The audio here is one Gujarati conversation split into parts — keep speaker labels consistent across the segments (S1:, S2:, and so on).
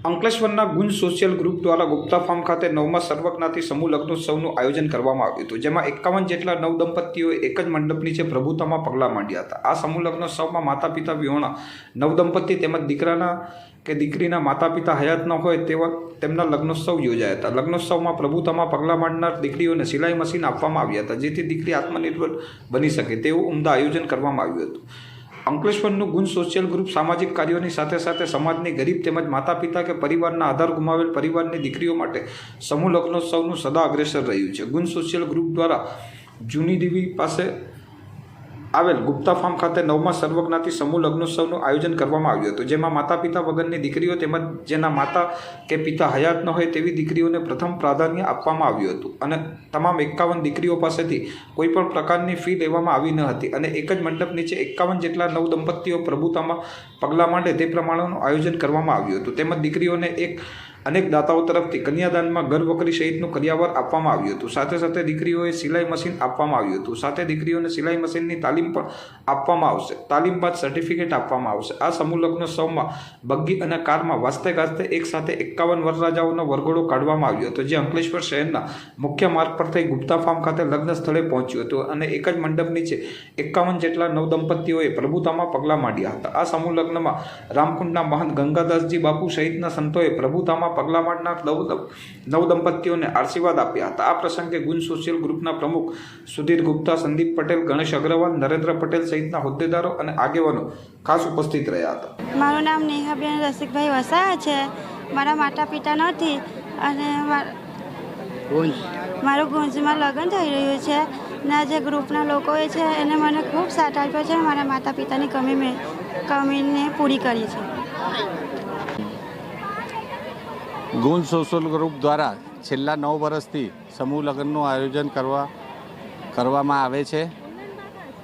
S1: અંકલેશ્વરના ગુંજ સોશિયલ ગ્રુપ દ્વારા ગુપ્તા ફાર્મ ખાતે 9મા સર્વજ્ઞાતિ સમૂહ લગ્નોત્સવનું આયોજન કરવામાં આવ્યું હતું, જેમાં 51 જેટલા નવદંપતીઓએ એક જ મંડપ નીચે પ્રભુતામાં પગલાં માંડ્યા હતા. આ સમૂહ લગ્નોત્સવમાં માતા પિતા વિહોણા નવદંપતી તેમજ દીકરાના કે દીકરીના માતા પિતા હયાત ન હોય તેવા તેમના લગ્નોત્સવ યોજાયા હતા. લગ્નોત્સવમાં પ્રભુતામાં પગલાં માંડનાર દીકરીઓને સિલાઈ મશીન આપવામાં આવ્યા હતા, જેથી દીકરી આત્મનિર્ભર બની શકે તેવું ઉમદા આયોજન કરવામાં આવ્યું હતું. અંકલેશ્વરનું ગુંજ સોશિયલ ગ્રુપ સામાજિક કાર્યોની સાથે સાથે સમાજની ગરીબ તેમજ માતા પિતા કે પરિવારના આધાર ગુમાવેલ પરિવારની દીકરીઓ માટે સમૂહ લગ્નોત્સવનું સદા અગ્રેસર રહ્યું છે. ગુંજ સોશિયલ ગ્રુપ દ્વારા જૂની દેવી પાસે આવેલ ગુપ્તા ફાર્મ ખાતે 9મા સર્વજ્ઞાતિ સમૂહ લગ્નોત્સવનું આયોજન કરવામાં આવ્યું હતું, જેમાં માતા પિતા વગરની દીકરીઓ તેમજ જેના માતા કે પિતા હયાત ન હોય તેવી દીકરીઓને પ્રથમ પ્રાધાન્ય આપવામાં આવ્યું હતું અને તમામ 51 દીકરીઓ પાસેથી કોઈપણ પ્રકારની ફી લેવામાં આવી ન હતી અને એક જ મંડપ નીચે 51 જેટલા નવદંપતીઓ પ્રભુતામાં પગલાં માંડે તે પ્રમાણેનું આયોજન કરવામાં આવ્યું હતું. તેમજ દીકરીઓને અનેક દાતાઓ તરફથી કન્યાદાનમાં ઘર વકરી સહિતનું કરિયાવર આપવામાં આવ્યું હતું. સાથે સાથે દીકરીઓએ સિલાઈ મશીન આપવામાં આવ્યું હતું. સાથે દીકરીઓને સિલાઈ મશીનની તાલીમ પણ આપવામાં આવશે. તાલીમ બાદ સર્ટિફિકેટ આપવામાં આવશે. આ સમૂહ લગ્નોત્સવમાં બગ્ગી અને કારમાં વાજતે ગાજતે એક સાથે 51 વરરાજાઓનો વરઘોડો કાઢવામાં આવ્યો હતો, જે અંકલેશ્વર શહેરના મુખ્ય માર્ગ પર થઈ ગુપ્તા ફાર્મ ખાતે લગ્ન સ્થળે પહોંચ્યું હતું અને એક જ મંડપ નીચે 51 જેટલા નવદંપતીઓએ પ્રભુતામાં પગલાં માંડ્યા હતા. આ સમૂહ લગ્નમાં રામકુંડના મહંત ગંગાદાસજી બાપુ સહિતના સંતોએ પ્રભુતામાં પગલાં માંડનાર નવદંપતીઓને આશીર્વાદ આપ્યા હતા. આ પ્રસંગે ગુંજ સોશિયલ ગ્રુપના પ્રમુખ સુધીર ગુપ્તા, સંદીપ પટેલ, ગણેશ અગ્રવાલ, નરેન્દ્ર પટેલ સહિતના હોદ્દેદારો અને આગેવાનો ખાસ ઉપસ્થિત રહ્યા હતા.
S2: મારું નામ નેહાબેન રસિકભાઈ વસાયા છે. મારા માતા પિતા નથી અને મારું ગુંજમાં લગ્ન થઈ રહ્યું છે ને જે ગ્રુપના લોકોએ છે એને મને ખૂબ સાથ આપ્યો છે. મારા માતા પિતાની કમીને પૂરી કરી છે.
S3: ગુંજ સોશિયલ ગ્રુપ દ્વારા છેલ્લા 9 વર્ષથી સમૂહ લગ્નનું આયોજન કરવામાં આવે છે.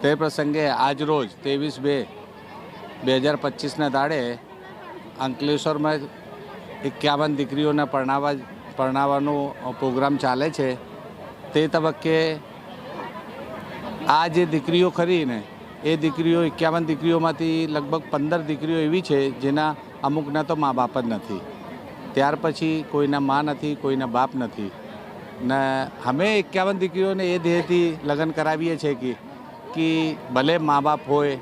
S3: તે પ્રસંગે આજરોજ 23/2/2025ના દાડે અંકલેશ્વરમાં 51 દીકરીઓને પરણાવવાનો પ્રોગ્રામ ચાલે છે. તે તબક્કે આ જે દીકરીઓ ખરીને એ દીકરીઓ 51 દીકરીઓમાંથી લગભગ 15 દીકરીઓ એવી છે જેના અમુકના તો મા બાપ જ નથી. ત્યાર પછી કોઈના મા નથી, કોઈના બાપ નથી ને અમે 51 દીકરીઓને એ ધ્યેયથી લગ્ન કરાવીએ છીએ કે ભલે મા બાપ હોય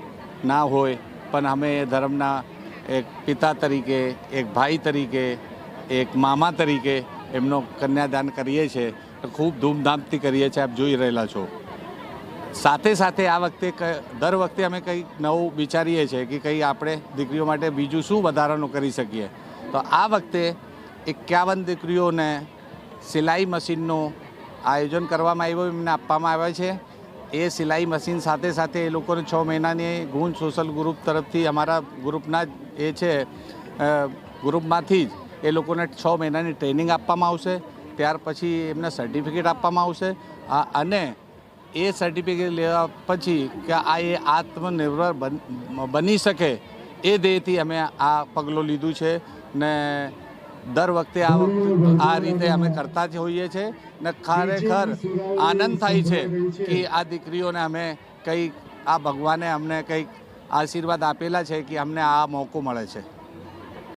S3: ના હોય પણ અમે ધર્મના એક પિતા તરીકે, એક ભાઈ તરીકે, એક મામા તરીકે એમનો કન્યાદાન કરીએ છીએ. ખૂબ ધૂમધામથી કરીએ છીએ, આપ જોઈ રહેલા છો. સાથે સાથે આ વખતે દર વખતે અમે કંઈક નવું વિચારીએ છીએ કે કંઈ આપણે દીકરીઓ માટે બીજું શું વધારાનું કરી શકીએ. તો આ વખતે 51 દીકરીઓને સિલાઈ મશીનનું આયોજન કરવામાં આવ્યું, એમને આપવામાં આવે છે. એ સિલાઈ મશીન સાથે સાથે એ લોકોને 6 મહિનાની ગુંજ સોશિયલ ગ્રુપ તરફથી અમારા ગ્રુપના જ એ છે ગ્રુપમાંથી જ એ લોકોને 6 મહિનાની ટ્રેનિંગ આપવામાં આવશે. ત્યાર પછી એમને સર્ટિફિકેટ આપવામાં આવશે અને એ સર્ટિફિકેટ લેવા પછી કે આ એ આત્મનિર્ભર બની શકે એ ધ્યેયથી અમે આ પગલું લીધું છે ને દર વખતે આ રીતે અમે કરતા જ હોઈએ છીએ ને ખરેખર આનંદ થાય છે કે આ દીકરીઓને અમે કંઈક આ ભગવાને અમને કંઈક આશીર્વાદ આપેલા છે કે અમને આ મોકો મળે છે.